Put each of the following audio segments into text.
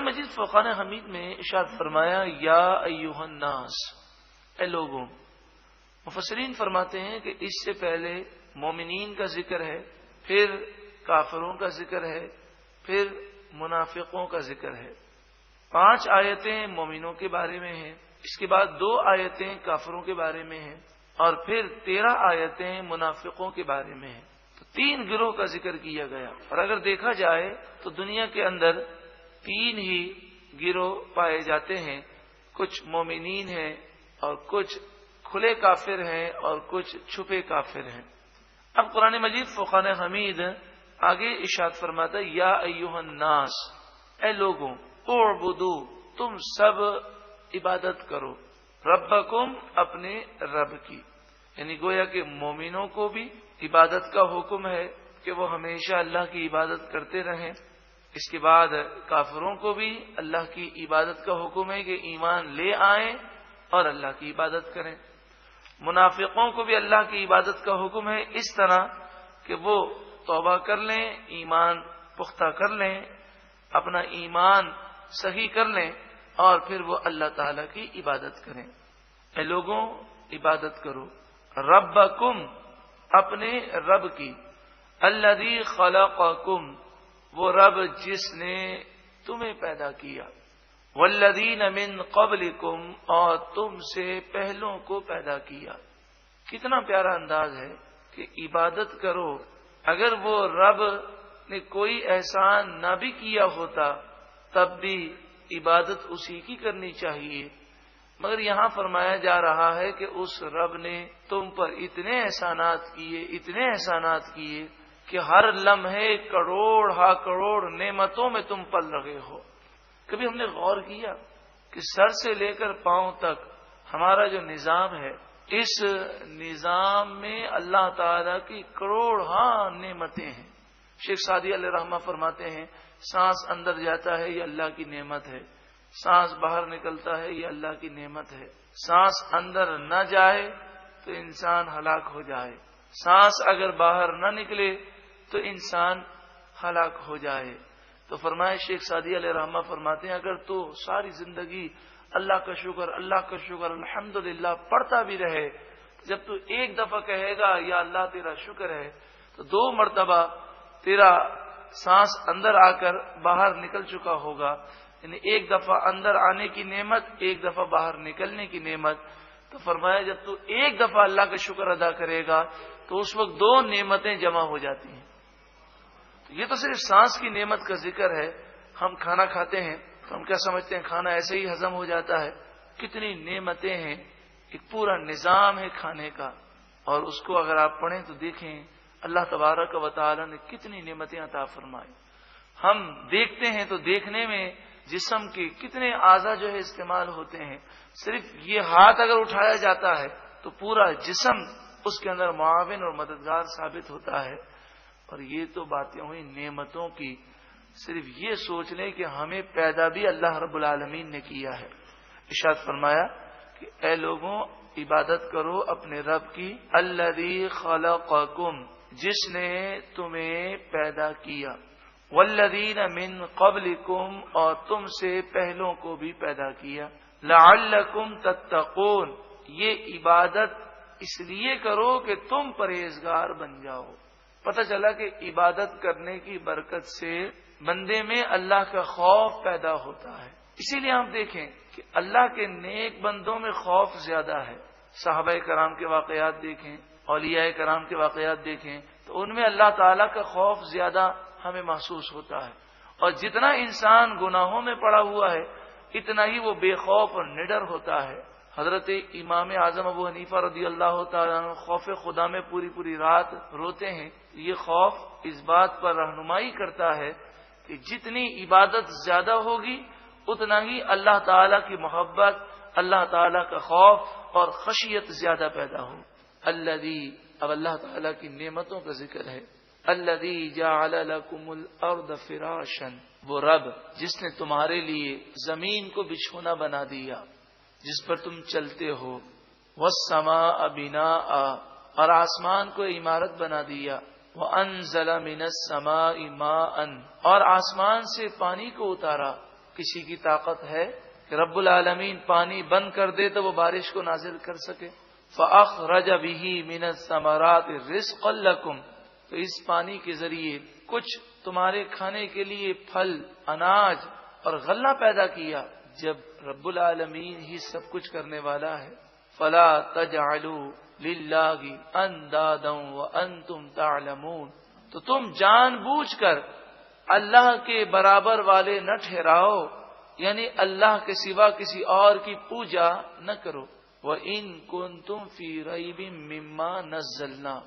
مجید فقان حمید میں ارشاد فرمایا یا ایھا الناس، اے لوگوں. مفسرین فرماتے ہیں کہ اس سے پہلے مومنین کا ذکر ہے، پھر کافروں کا ذکر ہے، پھر منافقوں کا ذکر ہے. 5 آیتیں مومنوں کے بارے میں ہیں، اس کے بعد 2 آیتیں کافروں کے بارے میں ہیں، اور پھر 13 آیتیں منافقوں کے بارے میں ہیں. تو 3 گروہ کا ذکر کیا گیا. اور اگر دیکھا جائے تو دنیا کے اندر 3 ہی گروہ پائے جاتے ہیں. کچھ مومنین ہیں اور کچھ کھلے کافر ہیں اور کچھ چھپے کافر ہیں. اب قرآن مجید فقان حمید آگے ارشاد فرماتا ہے یا ایھا الناس، اے لوگوں، اعبدو، تم سب عبادت کرو، ربکم، اپنے رب کی. یعنی گویا کہ مومنوں کو بھی عبادت کا حکم ہے کہ وہ ہمیشہ اللہ کی عبادت کرتے رہیں. اس کے بعد کافروں کو بھی اللہ کی عبادت کا حکم ہے کہ ایمان لے آئیں اور اللہ کی عبادت کریں. منافقوں کو بھی اللہ کی عبادت کا حکم ہے اس طرح کہ وہ توبہ کر لیں، ایمان پختہ کر لیں، اپنا ایمان صحیح کر لیں اور پھر وہ اللہ تعالی کی عبادت کریں. اے لوگوں، عبادت کرو، ربکم، اپنے رب کی، الذی خلقکم، وہ رب جس نے تمہیں پیدا کیا، والذین من قبلکم، اور تم سے پہلوں کو پیدا کیا. کتنا پیارا انداز ہے کہ عبادت کرو. اگر وہ رب نے کوئی احسان نہ بھی کیا ہوتا تب بھی عبادت اسی کی کرنی چاہیے، مگر یہاں فرمایا جا رہا ہے کہ اس رب نے تم پر اتنے احسانات کیے کہ ہر لمحے کروڑ ہا کروڑ نعمتوں میں تم پل رہے ہو. کبھی ہم نے غور کیا کہ سر سے لے کر پاؤں تک ہمارا جو نظام ہے، اس نظام میں اللہ تعالی کی کروڑ ہاں نعمتیں ہیں. شیخ سعدی علیہ رحمہ فرماتے ہیں سانس اندر جاتا ہے یہ اللہ کی نعمت ہے، سانس باہر نکلتا ہے یہ اللہ کی نعمت ہے. سانس اندر نہ جائے تو انسان ہلاک ہو جائے، سانس اگر باہر نہ نکلے تو انسان ہلاک ہو جائے. تو فرمائے شیخ سعدی علیہ رحمہ فرماتے ہیں اگر تو ساری زندگی اللہ کا شکر الحمدللہ پڑھتا بھی رہے، جب تو ایک دفعہ کہے گا یا اللہ تیرا شکر ہے تو 2 مرتبہ تیرا سانس اندر آ کر باہر نکل چکا ہوگا. یعنی ایک دفعہ اندر آنے کی نعمت، ایک دفعہ باہر نکلنے کی نعمت. تو فرمایا جب تو ایک دفعہ اللہ کا شکر ادا کرے گا تو اس وقت 2 نعمتیں جمع ہو جاتی ہیں. یہ تو صرف سانس کی نعمت کا ذکر ہے. ہم کھانا کھاتے ہیں تو ہم کیا سمجھتے ہیں کھانا ایسے ہی ہضم ہو جاتا ہے. کتنی نعمتیں ہیں، ایک پورا نظام ہے کھانے کا، اور اس کو اگر آپ پڑھیں تو دیکھیں اللہ تبارک و تعالی نے کتنی نعمتیں عطا فرمائی. ہم دیکھتے ہیں تو دیکھنے میں جسم کے کتنے اعضاء جو ہے استعمال ہوتے ہیں. صرف یہ ہاتھ اگر اٹھایا جاتا ہے تو پورا جسم اس کے اندر معاون اور مددگار ثابت ہوتا ہے. اور یہ تو باتیں ہوئی نعمتوں کی. صرف یہ سوچ لیں کہ ہمیں پیدا بھی اللہ رب العالمین نے کیا ہے. ارشاد فرمایا کہ اے لوگوں، عبادت کرو اپنے رب کی، الذی خلقکم، جس نے تمہیں پیدا کیا، والذین من قبلکم، اور تم سے پہلوں کو بھی پیدا کیا، لعلکم تتقون، یہ عبادت اس لیے کرو کہ تم پرہیزگار بن جاؤ. پتہ چلا کہ عبادت کرنے کی برکت سے بندے میں اللہ کا خوف پیدا ہوتا ہے. اسی لیے آپ دیکھیں کہ اللہ کے نیک بندوں میں خوف زیادہ ہے. صحابہ کرام کے واقعات دیکھیں، اولیاء کرام کے واقعات دیکھیں تو ان میں اللہ تعالیٰ کا خوف زیادہ ہمیں محسوس ہوتا ہے. اور جتنا انسان گناہوں میں پڑا ہوا ہے اتنا ہی وہ بے خوف اور نڈر ہوتا ہے. حضرت امام اعظم ابو حنیفہ رضی اللہ تعالیٰ عنہ خوف خدا میں پوری رات روتے ہیں. یہ خوف اس بات پر رہنمائی کرتا ہے کہ جتنی عبادت زیادہ ہوگی اتنا ہی اللہ تعالیٰ کی محبت، اللہ تعالیٰ کا خوف اور خشیت زیادہ پیدا ہو. الذی، اب اللہ تعالیٰ کی نعمتوں کا ذکر ہے. الذی جعل لکم الارض فراشا، وہ رب جس نے تمہارے لیے زمین کو بچھونا بنا دیا جس پر تم چلتے ہو. والسماء بناء، اور آسمان کو عمارت بنا دیا. وانزل من السماء ماء، اور آسمان سے پانی کو اتارا. کسی کی طاقت ہے کہ رب العالمین پانی بند کر دے تو وہ بارش کو نازل کر سکے؟ فَأَخْرَجَ بِهِ مِنَ الثَّمَرَاتِ رِزْقًا لَكُمْ، تو اس پانی کے ذریعے کچھ تمہارے کھانے کے لیے پھل، اناج اور غلہ پیدا کیا۔ جب رب العالمین ہی سب کچھ کرنے والا ہے، فَلَا تَجْعَلُوا لِلَّهِ أَنْدَادًا وَأَنْتُمْ تَعْلَمُونَ، تو تم جان بوجھ کر اللہ کے برابر والے نہ ٹھہراؤ، یعنی اللہ کے سوا کسی اور کی پوجا نہ کرو۔ وَإِن كُنتُمْ فِي رَيْبٍ مِّمَّا نَزَّلْنَا،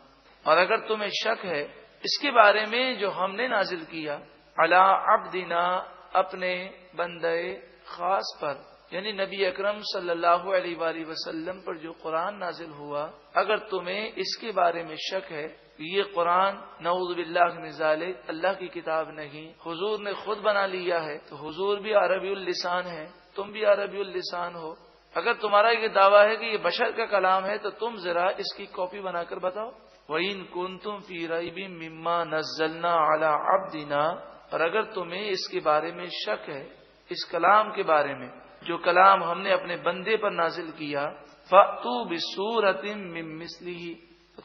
اور اگر تمہیں شک ہے اس کے بارے میں جو ہم نے نازل کیا، عَلَىٰ عَبْدِنَا، اپنے بندے خاص پر، یعنی نبی اکرم صلی اللہ علیہ وآلہ وسلم پر جو قرآن نازل ہوا، اگر تمہیں اس کے بارے میں شک ہے یہ قرآن نعوذ باللہ من ذالک اللہ کی کتاب نہیں، حضور نے خود بنا لیا ہے، تو حضور بھی عربی اللسان ہے، تم بھی عربی اللسان ہو، اگر تمہارا یہ دعویٰ ہے کہ یہ بشر کا کلام ہے تو تم ذرا اس کی کاپی بنا کر بتاؤ۔ وَإِن كُنتُمْ فِي رَيْبٍ مِّمَّا نَزَّلْنَا عَلَىٰ عَبْدِنَا، اور اگر تمہیں اس کے بارے میں شک ہے، اس کلام کے بارے میں جو کلام ہم نے اپنے بندے پر نازل کیا، فَأْتُوا بِسُورَةٍ مِّن مِّثْلِهِ،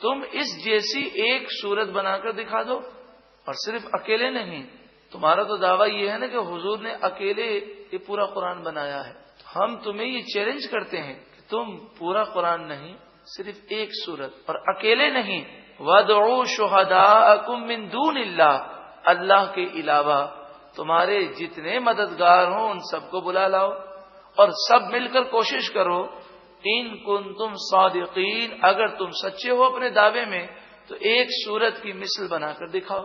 تم اس جیسی ایک صورت بنا کر دکھا دو، اور صرف اکیلے نہیں، تمہارا تو دعویٰ یہ ہے نا کہ حضور نے اکیلے یہ پورا قرآن بنایا ہے، ہم تمہیں یہ چیلنج کرتے ہیں کہ تم پورا قرآن نہیں، صرف ایک صورت، اور اکیلے نہیں، وَادْعُوا شُهَدَاءَكُم مِّن دُونِ اللَّهِ، اللہ کے علاوہ تمہارے جتنے مددگار ہوں ان سب کو بلا لاؤ، اور سب مل کر کوشش کرو، ان کنتم صادقین، اگر تم سچے ہو اپنے دعوے میں تو ایک سورت کی مثل بنا کر دکھاؤ۔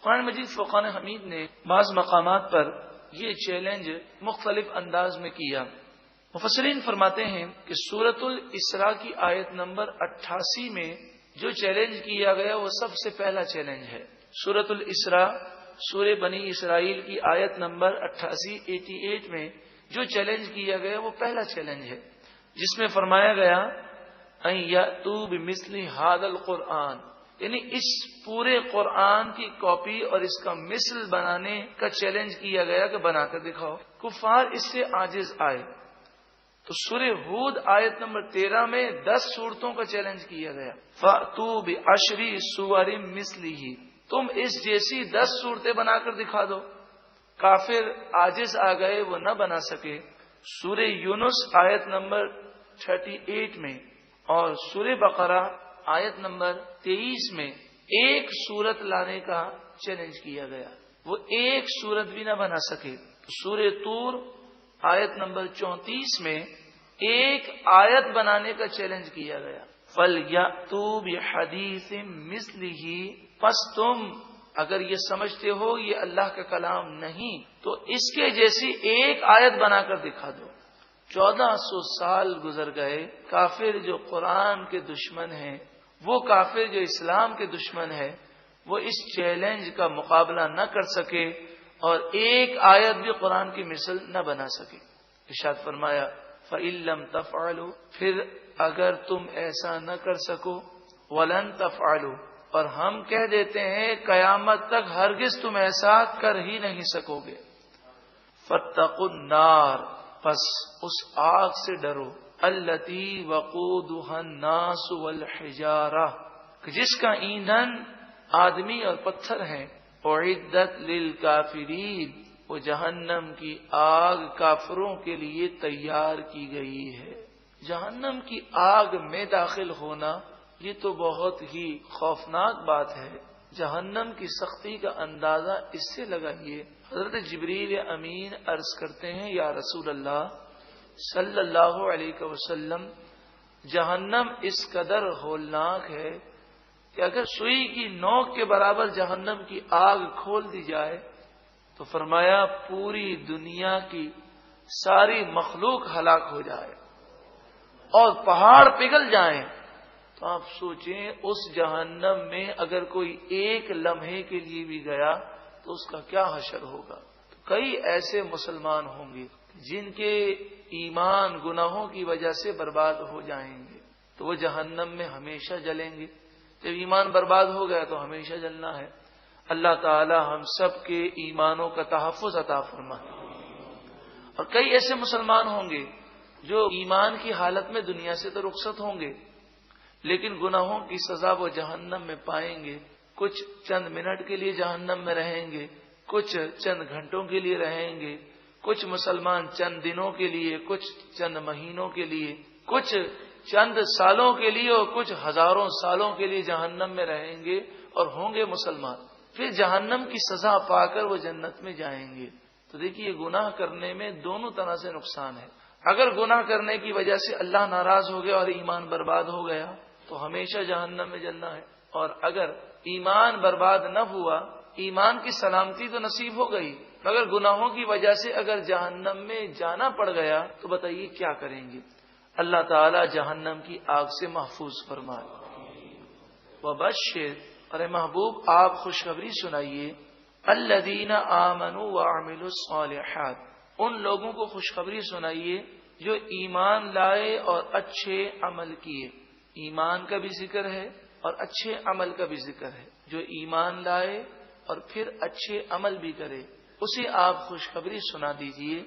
قرآن مجید فرقان حمید نے بعض مقامات پر یہ چیلنج مختلف انداز میں کیا۔ مفسرین فرماتے ہیں کہ سورۃ الاسراء کی آیت نمبر 88 میں جو چیلنج کیا گیا وہ سب سے پہلا چیلنج ہے۔ سورۃ الاسراء سورہ بنی اسرائیل کی آیت نمبر 88 میں جو چیلنج کیا گیا وہ پہلا چیلنج ہے، جس میں فرمایا گیا ان یاتوا بمثل ھذا القرآن، یعنی اس پورے قرآن کی کاپی اور اس کا مثل بنانے کا چیلنج کیا گیا کہ بنا کر دکھاؤ۔ کفار اس سے عاجز آئے، تو سورہ ہود آیت نمبر 13 میں 10 صورتوں کا چیلنج کیا گیا، فَأْتُوا بِعَشْرِ سُوَرٍ مِثْلِهِ، تم اس جیسی 10 صورتیں بنا کر دکھا دو۔ کافر عاجز آ گئے، وہ نہ بنا سکے۔ سورہ یونس آیت نمبر 38 میں اور سورہ بقرہ آیت نمبر 23 میں ایک صورت لانے کا چیلنج کیا گیا، وہ ایک صورت بھی نہ بنا سکے۔ سورہ طور آیت نمبر 34 میں ایک آیت بنانے کا چیلنج کیا گیا، فَلْيَأْتُوا بِحَدِيثٍ مِثْلِهِ، پس تم اگر یہ سمجھتے ہو یہ اللہ کا کلام نہیں تو اس کے جیسی ایک آیت بنا کر دکھا دو۔ 1400 سال گزر گئے، کافر جو قرآن کے دشمن ہیں، وہ کافر جو اسلام کے دشمن ہے، وہ اس چیلنج کا مقابلہ نہ کر سکے اور ایک آیت بھی قرآن کی مثل نہ بنا سکے۔ ارشاد فرمایا فَإِن لَّمْ تَفْعَلُوا، پھر اگر تم ایسا نہ کر سکو، وَلَن تَفْعَلُوا، اور ہم کہہ دیتے ہیں قیامت تک ہرگز تم ایسا کر ہی نہیں سکو گے، فَاتَّقُوا النَّارَ، پس اس آگ سے ڈرو، الَّتِي وَقُودُهَا النَّاسُ وَالْحِجَارَةُ، جس کا ایندھن آدمی اور پتھر ہیں، اُعِدَّتْ لِلْكَافِرِينَ، وہ جہنم کی آگ کافروں کے لیے تیار کی گئی ہے۔ جہنم کی آگ میں داخل ہونا یہ تو بہت ہی خوفناک بات ہے۔ جہنم کی سختی کا اندازہ اس سے لگائیے، حضرت جبریل امین عرض کرتے ہیں یا رسول اللہ صلی اللہ علیہ وسلم، جہنم اس قدر ہولناک ہے کہ اگر سوئی کی نوک کے برابر جہنم کی آگ کھول دی جائے تو فرمایا پوری دنیا کی ساری مخلوق ہلاک ہو جائے اور پہاڑ پگھل جائیں، تو آپ سوچیں اس جہنم میں اگر کوئی ایک لمحے کے لیے بھی گیا تو اس کا کیا حشر ہوگا۔ تو کئی ایسے مسلمان ہوں گے جن کے ایمان گناہوں کی وجہ سے برباد ہو جائیں گے، تو وہ جہنم میں ہمیشہ جلیں گے۔ جب ایمان برباد ہو گیا تو ہمیشہ جلنا ہے۔ اللہ تعالی ہم سب کے ایمانوں کا تحفظ عطا فرمائے۔ اور کئی ایسے مسلمان ہوں گے جو ایمان کی حالت میں دنیا سے تو رخصت ہوں گے، لیکن گناہوں کی سزا وہ جہنم میں پائیں گے. کچھ چند منٹ کے لیے جہنم میں رہیں گے، کچھ چند گھنٹوں کے لیے رہیں گے، کچھ مسلمان چند دنوں کے لیے، کچھ چند مہینوں کے لیے، کچھ چند سالوں کے لیے اور کچھ ہزاروں سالوں کے لیے جہنم میں رہیں گے اور ہوں گے مسلمان. پھر جہنم کی سزا پا کر وہ جنت میں جائیں گے. تو دیکھیے گناہ کرنے میں دونوں طرح سے نقصان ہے. اگر گناہ کرنے کی وجہ سے اللہ ناراض ہو گیا اور ایمان برباد ہو گیا تو ہمیشہ جہنم میں جلنا ہے، اور اگر ایمان برباد نہ ہوا، ایمان کی سلامتی تو نصیب ہو گئی، مگر گناہوں کی وجہ سے اگر جہنم میں جانا پڑ گیا تو بتائیے کیا کریں گے. اللہ تعالی جہنم کی آگ سے محفوظ فرمائے. وبشر، ارے محبوب آپ خوشخبری سنائیے، الذین آمنوا وعملوا الصالحات، ان لوگوں کو خوشخبری سنائیے جو ایمان لائے اور اچھے عمل کیے. ایمان کا بھی ذکر ہے اور اچھے عمل کا بھی ذکر ہے. جو ایمان لائے اور پھر اچھے عمل بھی کرے اسے آپ خوشخبری سنا دیجئے.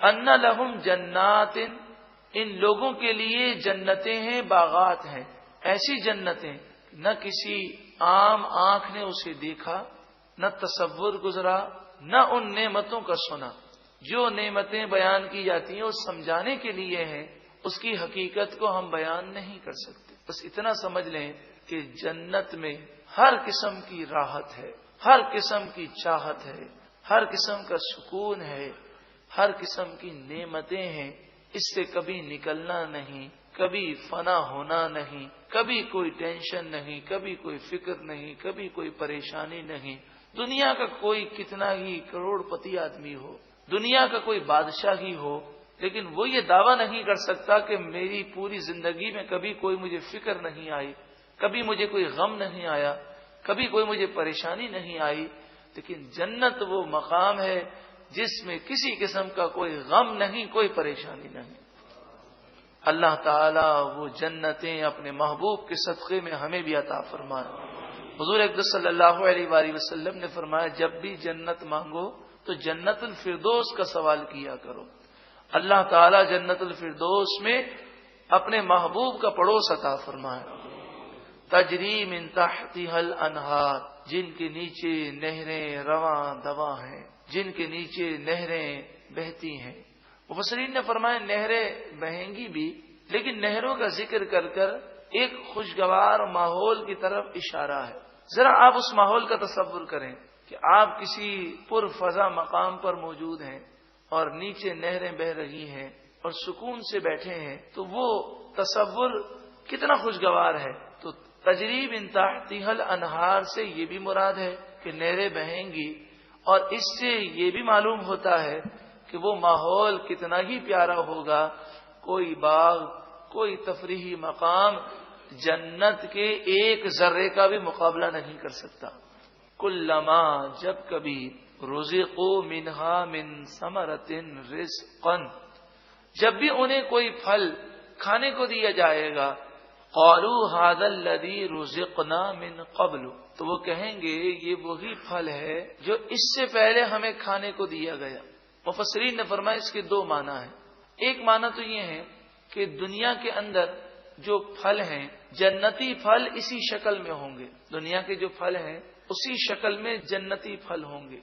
ان لہم جنات، ان لوگوں کے لیے جنتیں ہیں، باغات ہیں، ایسی جنتیں نہ کسی عام آنکھ نے اسے دیکھا، نہ تصور گزرا، نہ ان نعمتوں کا سنا. جو نعمتیں بیان کی جاتی ہیں وہ سمجھانے کے لیے ہیں، اس کی حقیقت کو ہم بیان نہیں کر سکتے. بس اتنا سمجھ لیں کہ جنت میں ہر قسم کی راحت ہے، ہر قسم کی چاہت ہے، ہر قسم کا سکون ہے، ہر قسم کی نعمتیں ہیں. اس سے کبھی نکلنا نہیں، کبھی فنا ہونا نہیں، کبھی کوئی ٹینشن نہیں، کبھی کوئی فکر نہیں، کبھی کوئی پریشانی نہیں. دنیا کا کوئی کتنا ہی کروڑ پتی آدمی ہو، دنیا کا کوئی بادشاہ ہی ہو، لیکن وہ یہ دعویٰ نہیں کر سکتا کہ میری پوری زندگی میں کبھی کوئی مجھے فکر نہیں آئی، کبھی مجھے کوئی غم نہیں آیا، کبھی کوئی مجھے پریشانی نہیں آئی. لیکن جنت وہ مقام ہے جس میں کسی قسم کا کوئی غم نہیں، کوئی پریشانی نہیں. اللہ تعالیٰ وہ جنتیں اپنے محبوب کے صدقے میں ہمیں بھی عطا فرمائے. حضور اقدس صلی اللہ علیہ وآلہ وسلم نے فرمایا جب بھی جنت مانگو تو جنت الفردوس کا سوال کیا کرو. اللہ تعالیٰ جنت الفردوس میں اپنے محبوب کا پڑوس عطا فرمائے. تجری من تحتها الانہار، جن کے نیچے نہریں رواں دواں ہیں، جن کے نیچے نہریں بہتی ہیں. مفسرین نے فرمایا نہریں بہیں گی بھی، لیکن نہروں کا ذکر کر کر ایک خوشگوار ماحول کی طرف اشارہ ہے. ذرا آپ اس ماحول کا تصور کریں کہ آپ کسی پرفضا مقام پر موجود ہیں اور نیچے نہریں بہ رہی ہیں اور سکون سے بیٹھے ہیں، تو وہ تصور کتنا خوشگوار ہے. تو تجریب من تحتها الانہار سے یہ بھی مراد ہے کہ نہریں بہیں گی، اور اس سے یہ بھی معلوم ہوتا ہے کہ وہ ماحول کتنا ہی پیارا ہوگا. کوئی باغ، کوئی تفریحی مقام جنت کے ایک ذرے کا بھی مقابلہ نہیں کر سکتا. کلما، جب کبھی، رزقوا منہا من ثمرۃ رزقا، جب بھی انہیں کوئی پھل کھانے کو دیا جائے گا، قالوا ھذا الذی رزقنا من قبل، تو وہ کہیں گے یہ وہی پھل ہے جو اس سے پہلے ہمیں کھانے کو دیا گیا. مفسرین نے فرمایا اس کے دو معنی ہیں. ایک معنی تو یہ ہے کہ دنیا کے اندر جو پھل ہیں جنتی پھل اسی شکل میں ہوں گے، دنیا کے جو پھل ہیں اسی شکل میں جنتی پھل ہوں گے.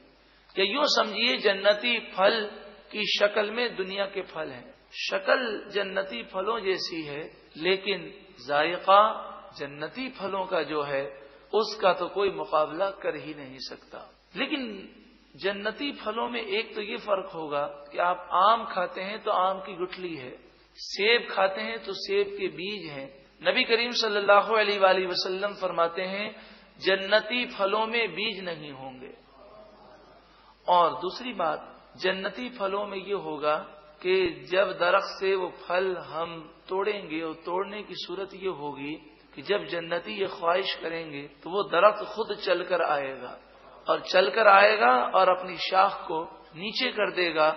یا یوں سمجھیے جنتی پھل کی شکل میں دنیا کے پھل ہیں. شکل جنتی پھلوں جیسی ہے لیکن ذائقہ جنتی پھلوں کا جو ہے اس کا تو کوئی مقابلہ کر ہی نہیں سکتا. لیکن جنتی پھلوں میں ایک تو یہ فرق ہوگا کہ آپ آم کھاتے ہیں تو آم کی گٹھلی ہے، سیب کھاتے ہیں تو سیب کے بیج ہیں. نبی کریم صلی اللہ علیہ وآلہ وسلم فرماتے ہیں جنتی پھلوں میں بیج نہیں ہوں گے. اور دوسری بات جنتی پھلوں میں یہ ہوگا کہ جب درخت سے وہ پھل ہم توڑیں گے اور توڑنے کی صورت یہ ہوگی کہ جب جنتی یہ خواہش کریں گے تو وہ درخت خود چل کر آئے گا، اور چل کر آئے گا اور اپنی شاخ کو نیچے کر دے گا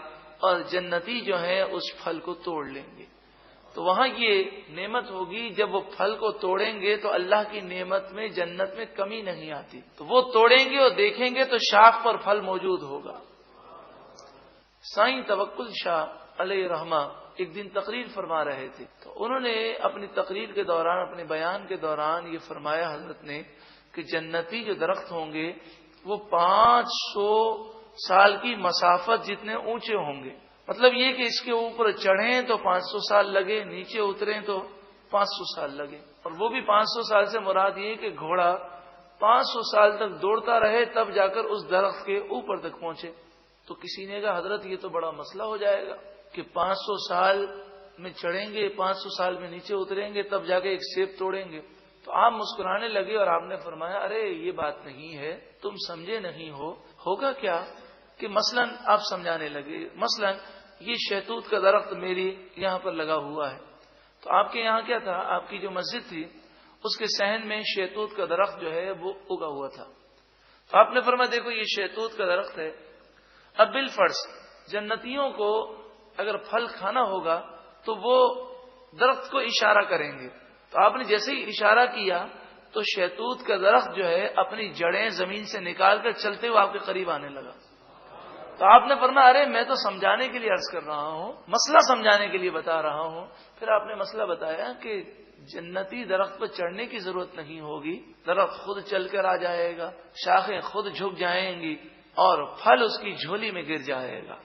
اور جنتی جو ہے اس پھل کو توڑ لیں گے. تو وہاں یہ نعمت ہوگی جب وہ پھل کو توڑیں گے تو اللہ کی نعمت میں جنت میں کمی نہیں آتی. تو وہ توڑیں گے اور دیکھیں گے تو شاخ پر پھل موجود ہوگا. سائیں توکل شاہ علیہ رحمہ ایک دن تقریر فرما رہے تھے، تو انہوں نے اپنی تقریر کے دوران، اپنے بیان کے دوران یہ فرمایا حضرت نے کہ جنتی جو درخت ہوں گے وہ 500 سال کی مسافت جتنے اونچے ہوں گے. مطلب یہ کہ اس کے اوپر چڑھیں تو 500 سال لگے، نیچے اتریں تو 500 سال لگے. اور وہ بھی 500 سال سے مراد یہ کہ گھوڑا 500 سال تک دوڑتا رہے تب جا کر اس درخت کے اوپر تک پہنچے. تو کسی نے کہا حضرت یہ تو بڑا مسئلہ ہو جائے گا کہ 500 سال میں چڑھیں گے، 500 سال میں نیچے اتریں گے، تب جا کے ایک سیب توڑیں گے. تو آپ مسکرانے لگے اور آپ نے فرمایا ارے یہ بات نہیں ہے، تم سمجھے نہیں ہو. ہوگا کیا کہ مثلا آپ سمجھانے لگے، مثلا یہ شہتوت کا درخت میری یہاں پر لگا ہوا ہے، تو آپ کے یہاں کیا تھا، آپ کی جو مسجد تھی اس کے صحن میں شہتوت کا درخت جو ہے وہ اگا ہوا تھا. تو آپ نے فرمایا دیکھو یہ شہتوت کا درخت ہے، اب بالفرض جنتیوں کو اگر پھل کھانا ہوگا تو وہ درخت کو اشارہ کریں گے. تو آپ نے جیسے ہی اشارہ کیا تو شہتوت کا درخت جو ہے اپنی جڑیں زمین سے نکال کر چلتے ہوئے آپ کے قریب آنے لگا. تو آپ نے فرمایا ارے میں تو سمجھانے کے لیے عرض کر رہا ہوں، مسئلہ سمجھانے کے لیے بتا رہا ہوں. پھر آپ نے مسئلہ بتایا کہ جنتی درخت پر چڑھنے کی ضرورت نہیں ہوگی، درخت خود چل کر آ جائے گا، شاخیں خود جھک جائیں گی اور پھل اس کی جھولی میں گر جائے گا.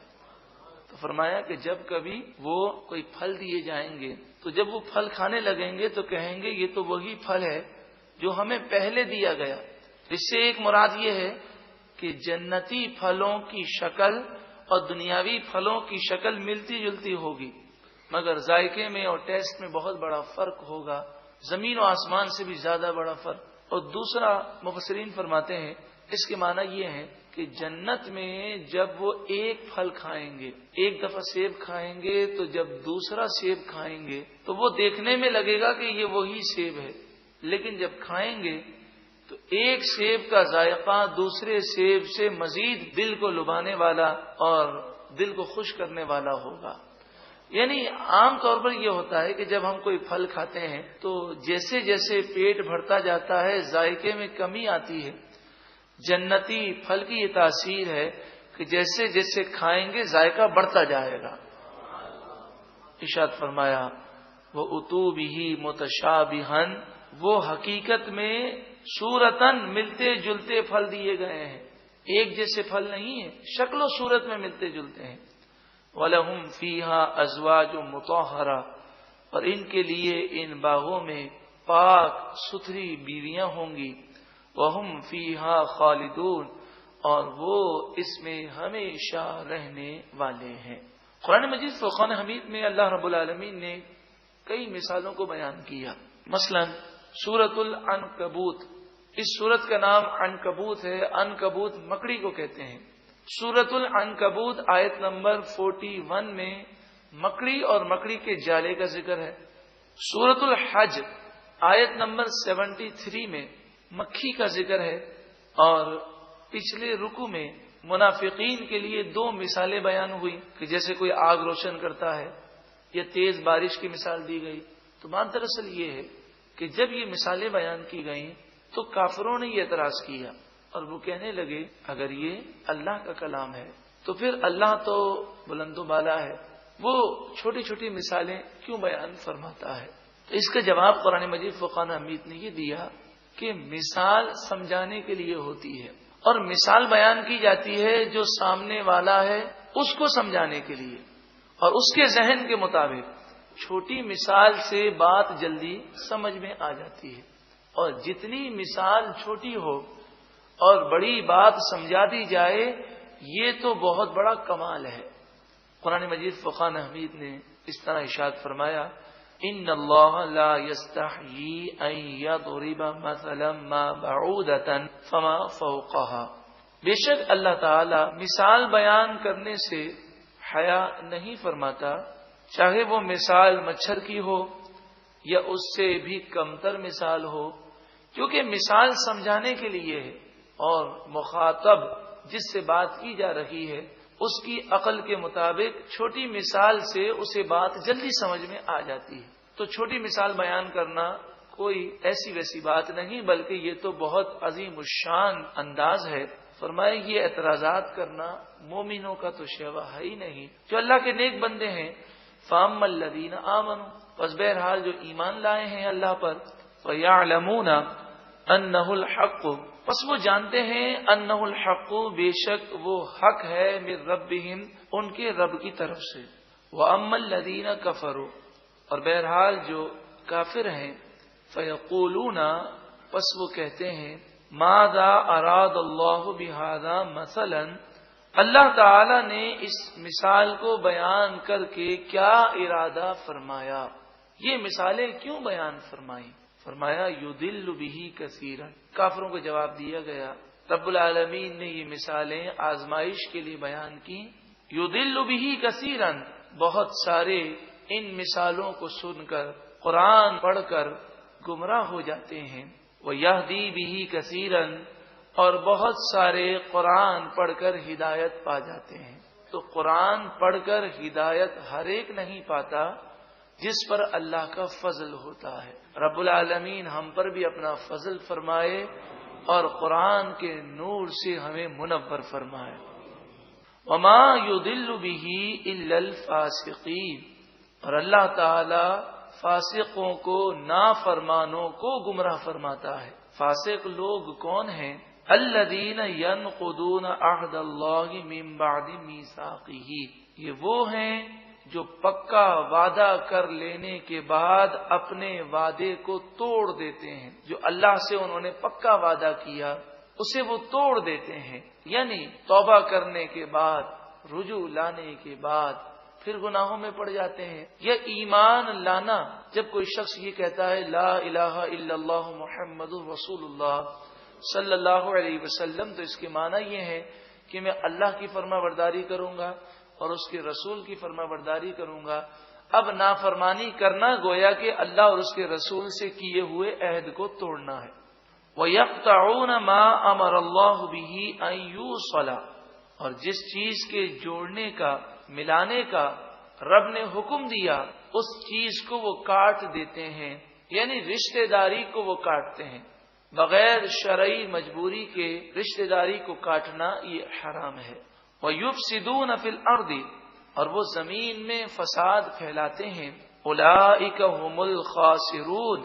تو فرمایا کہ جب کبھی وہ کوئی پھل دیے جائیں گے تو جب وہ پھل کھانے لگیں گے تو کہیں گے یہ تو وہی پھل ہے جو ہمیں پہلے دیا گیا. اس سے ایک مراد یہ ہے کہ جنتی پھلوں کی شکل اور دنیاوی پھلوں کی شکل ملتی جلتی ہوگی، مگر ذائقے میں اور ٹیسٹ میں بہت بڑا فرق ہوگا، زمین و آسمان سے بھی زیادہ بڑا فرق. اور دوسرا مفسرین فرماتے ہیں اس کے معنی یہ ہے کہ جنت میں جب وہ ایک پھل کھائیں گے، ایک دفعہ سیب کھائیں گے، تو جب دوسرا سیب کھائیں گے تو وہ دیکھنے میں لگے گا کہ یہ وہی سیب ہے، لیکن جب کھائیں گے تو ایک سیب کا ذائقہ دوسرے سیب سے مزید دل کو لبانے والا اور دل کو خوش کرنے والا ہوگا. یعنی عام طور پر یہ ہوتا ہے کہ جب ہم کوئی پھل کھاتے ہیں تو جیسے جیسے پیٹ بھرتا جاتا ہے ذائقے میں کمی آتی ہے. جنتی پھل کی یہ تاثیر ہے کہ جیسے جیسے کھائیں گے ذائقہ بڑھتا جائے گا. ارشاد فرمایا وہ اتو بھی متشابہن، وہ حقیقت میں صورتاً ملتے جلتے پھل دیے گئے ہیں، ایک جیسے پھل نہیں ہیں، شکل و صورت میں ملتے جلتے ہیں. وَلَهُمْ فِيهَا أَزْوَاجٌ مُطَهَّرَةٌ، اور ان کے لیے ان باغوں میں پاک ستھری بیویاں ہوں گی. وَهُمْ فِيهَا خَالِدُونَ، اور وہ اس میں ہمیشہ رہنے والے ہیں. قرآن مجید فرقان حمید میں اللہ رب العالمین نے کئی مثالوں کو بیان کیا. مثلا سورۃ العنکبوت، اس سورت کا نام عنکبوت ہے، عنکبوت مکڑی کو کہتے ہیں. سورۃ العنکبوت آیت نمبر 41 میں مکڑی اور مکڑی کے جالے کا ذکر ہے. سورۃ الحج آیت نمبر 73 میں مکھی کا ذکر ہے. اور پچھلے رکوع میں منافقین کے لیے 2 مثالیں بیان ہوئی کہ جیسے کوئی آگ روشن کرتا ہے یا تیز بارش کی مثال دی گئی. تو بات دراصل یہ ہے کہ جب یہ مثالیں بیان کی گئیں تو کافروں نے یہ اعتراض کیا اور وہ کہنے لگے اگر یہ اللہ کا کلام ہے تو پھر اللہ تو بلند و بالا ہے، وہ چھوٹی چھوٹی مثالیں کیوں بیان فرماتا ہے؟ تو اس کا جواب قرآن مجید فرقان حمید نے یہ دیا کہ مثال سمجھانے کے لیے ہوتی ہے اور مثال بیان کی جاتی ہے جو سامنے والا ہے اس کو سمجھانے کے لیے اور اس کے ذہن کے مطابق. چھوٹی مثال سے بات جلدی سمجھ میں آ جاتی ہے اور جتنی مثال چھوٹی ہو اور بڑی بات سمجھا دی جائے یہ تو بہت بڑا کمال ہے. قرآن مجید فرقان حمید نے اس طرح ارشاد فرمایا ان اللہ لا یستحیی ان یضرب مثلا ما بعودۃ فما فوقها، بے شک اللہ تعالی مثال بیان کرنے سے حیا نہیں فرماتا، چاہے وہ مثال مچھر کی ہو یا اس سے بھی کمتر مثال ہو، کیونکہ مثال سمجھانے کے لیے ہے اور مخاطب جس سے بات کی جا رہی ہے اس کی عقل کے مطابق چھوٹی مثال سے اسے بات جلدی سمجھ میں آ جاتی ہے. تو چھوٹی مثال بیان کرنا کوئی ایسی ویسی بات نہیں بلکہ یہ تو بہت عظیم الشان انداز ہے. فرمائے یہ اعتراضات کرنا مومنوں کا تو شیوا ہے ہی نہیں، جو اللہ کے نیک بندے ہیں۔ فَأَمَّا الَّذِينَ آمَنُوا، پس بہرحال جو ایمان لائے ہیں اللہ پر، فَيَعْلَمُونَ أَنَّهُ الْحَقُّ، پس وہ جانتے ہیں أَنَّهُ الْحَقُّ، بے شک وہ حق ہے، مِن رَبِّهِمْ، ان کے رب کی طرف سے۔ وَأَمَّا الَّذِينَ كَفَرُوا، اور بہرحال جو کافر ہیں، فَيَقُولُونَ، پس وہ کہتے ہیں، ماذا اراد اللہ بہذا مثلا، اللہ تعالی نے اس مثال کو بیان کر کے کیا ارادہ فرمایا، یہ مثالیں کیوں بیان فرمائی؟ فرمایا یضل بہ کثیرا، کافروں کو جواب دیا گیا رب العالمین نے یہ مثالیں آزمائش کے لیے بیان کی۔ یضل بہ کثیرا، بہت سارے ان مثالوں کو سن کر، قرآن پڑھ کر گمراہ ہو جاتے ہیں۔ وَيَهْدِي بِهِ كَثِيرًا، اور بہت سارے قرآن پڑھ کر ہدایت پا جاتے ہیں۔ تو قرآن پڑھ کر ہدایت ہر ایک نہیں پاتا جس پر اللہ کا فضل ہوتا ہے۔ رب العالمین ہم پر بھی اپنا فضل فرمائے اور قرآن کے نور سے ہمیں منور فرمائے۔ وَمَا يُضِلُّ بِهِ إِلَّا الْفَاسِقِينَ، اور اللہ تعالی فاسقوں کو، نافرمانوں کو گمراہ فرماتا ہے۔ فاسق لوگ کون ہیں؟ الذین ینقضون عہد اللہ من بعد میثاقہ، یہ وہ ہیں جو پکا وعدہ کر لینے کے بعد اپنے وعدے کو توڑ دیتے ہیں۔ جو اللہ سے انہوں نے پکا وعدہ کیا اسے وہ توڑ دیتے ہیں، یعنی توبہ کرنے کے بعد، رجوع لانے کے بعد پھر گناہوں میں پڑ جاتے ہیں۔ یا ایمان لانا، جب کوئی شخص یہ کہتا ہے لا الہ الا اللہ محمد رسول اللہ صلی اللہ علیہ وسلم، تو اس کے معنی یہ ہے کہ میں اللہ کی فرما برداری کروں گا اور اس کے رسول کی فرما برداری کروں گا۔ اب نافرمانی کرنا گویا کہ اللہ اور اس کے رسول سے کیے ہوئے عہد کو توڑنا ہے۔ وَيَقْطَعُونَ مَا أَمَرَ اللَّهُ بِهِ أَن يُوصَلَ، اور جس چیز کے جوڑنے کا، ملانے کا رب نے حکم دیا، اس چیز کو وہ کاٹ دیتے ہیں، یعنی رشتہ داری کو وہ کاٹتے ہیں۔ بغیر شرعی مجبوری کے رشتہ داری کو کاٹنا یہ حرام ہے۔ وَيُفْسِدُونَ فِي الْأَرْضِ، اور وہ زمین میں فساد پھیلاتے ہیں۔ أُولَئِكَ هُمُ الْخَاسِرُونَ،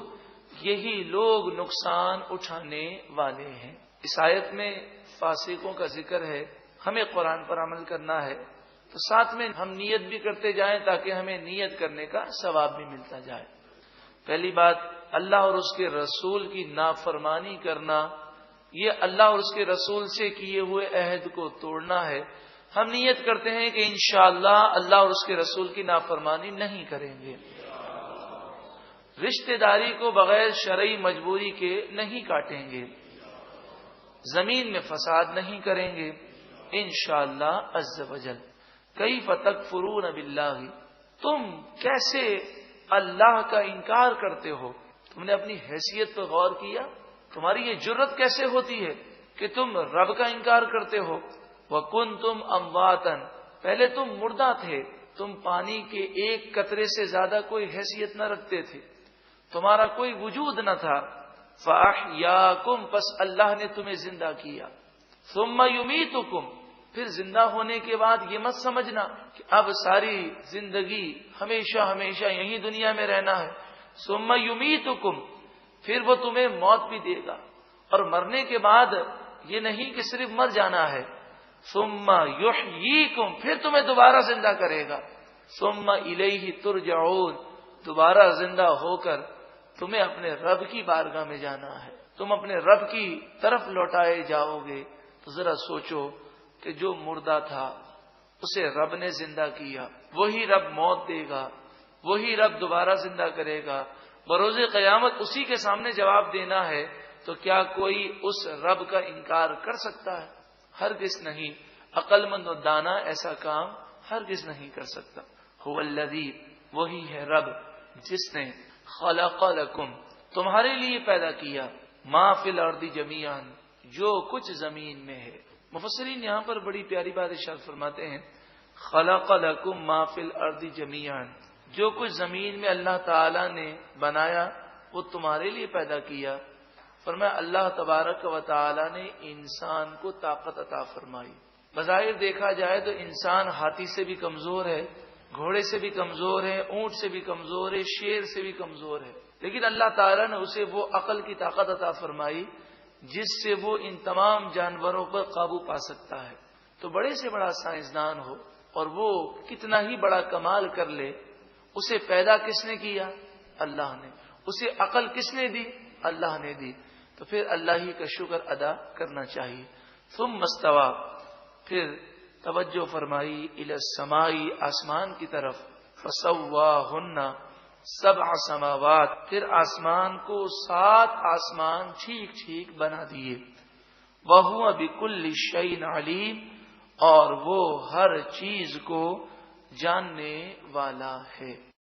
یہی لوگ نقصان اٹھانے والے ہیں۔ اس آیت میں فاسقوں کا ذکر ہے۔ ہمیں قرآن پر عمل کرنا ہے تو ساتھ میں ہم نیت بھی کرتے جائیں تاکہ ہمیں نیت کرنے کا ثواب بھی ملتا جائے۔ پہلی بات، اللہ اور اس کے رسول کی نافرمانی کرنا، یہ اللہ اور اس کے رسول سے کیے ہوئے عہد کو توڑنا ہے۔ ہم نیت کرتے ہیں کہ انشاءاللہ اللہ اور اس کے رسول کی نافرمانی نہیں کریں گے، رشتہ داری کو بغیر شرعی مجبوری کے نہیں کاٹیں گے، زمین میں فساد نہیں کریں گے انشاءاللہ عز وجل۔ کیف تکفرون باللہ، تم کیسے اللہ کا انکار کرتے ہو؟ تم نے اپنی حیثیت پر غور کیا؟ تمہاری یہ جرت کیسے ہوتی ہے کہ تم رب کا انکار کرتے ہو؟ وَكُنْتُمْ أَمْوَاتًا، پہلے تم مردہ تھے، تم پانی کے ایک قطرے سے زیادہ کوئی حیثیت نہ رکھتے تھے، تمہارا کوئی وجود نہ تھا۔ فَأَحْيَاكُمْ، پس اللہ نے تمہیں زندہ کیا۔ ثُمَّ يُمِيتُكُمْ، پھر زندہ ہونے کے بعد یہ مت سمجھنا کہ اب ساری زندگی ہمیشہ ہمیشہ یہی دنیا میں رہنا ہے۔ ثُمَّ يُمِيتُكُمْ، پھر وہ تمہیں موت بھی دے گا، اور مرنے کے بعد یہ نہیں کہ صرف مر جانا ہے۔ ثُمَّ يُحْيِيكُمْ، پھر تمہیں دوبارہ زندہ کرے گا۔ ثُمَّ إِلَيْهِ تُرْجَعُونَ، دوبارہ زندہ ہو کر تمہیں اپنے رب کی بارگاہ میں جانا ہے، تم اپنے رب کی طرف لوٹائے جاؤ گے۔ تو ذرا سوچو کہ جو مردہ تھا اسے رب نے زندہ کیا، وہی رب موت دے گا، وہی رب دوبارہ زندہ کرے گا، بروز قیامت اسی کے سامنے جواب دینا ہے، تو کیا کوئی اس رب کا انکار کر سکتا ہے؟ ہرگز نہیں۔ عقل مند و دانا ایسا کام ہرگز نہیں کر سکتا۔ هو الذی، وہی ہے رب جس نے خلق لکم، تمہارے لیے پیدا کیا، ما فی الارض جمیعا، جو کچھ زمین میں ہے۔ مفسرین یہاں پر بڑی پیاری بات ارشاد فرماتے ہیں، خلق لکم ما فی الارض جمیعا، جو کچھ زمین میں اللہ تعالی نے بنایا وہ تمہارے لیے پیدا کیا۔ فرمایا اللہ تبارک و تعالی نے انسان کو طاقت عطا فرمائی. بظاہر دیکھا جائے تو انسان ہاتھی سے بھی کمزور ہے، گھوڑے سے بھی کمزور ہے، اونٹ سے بھی کمزور ہے، شیر سے بھی کمزور ہے، لیکن اللہ تعالیٰ نے اسے وہ عقل کی طاقت عطا فرمائی جس سے وہ ان تمام جانوروں پر قابو پا سکتا ہے. تو بڑے سے بڑا سائنسدان ہو اور وہ کتنا ہی بڑا کمال کر لے، اسے پیدا کس نے کیا؟ اللہ نے. اسے عقل کس نے دی؟ اللہ نے دی. تو پھر اللہ ہی کا شکر ادا کرنا چاہیے. ثم استوى، پھر توجہ فرمائی الی السماء، آسمان کی طرف. فسواہن 7 سماوات، پھر آسمان کو 7 آسمان ٹھیک ٹھیک بنا دیے. وَهُوَ بِكُلِّ شَيْءٍ عَلِيمٌ، اور وہ ہر چیز کو جاننے والا ہے.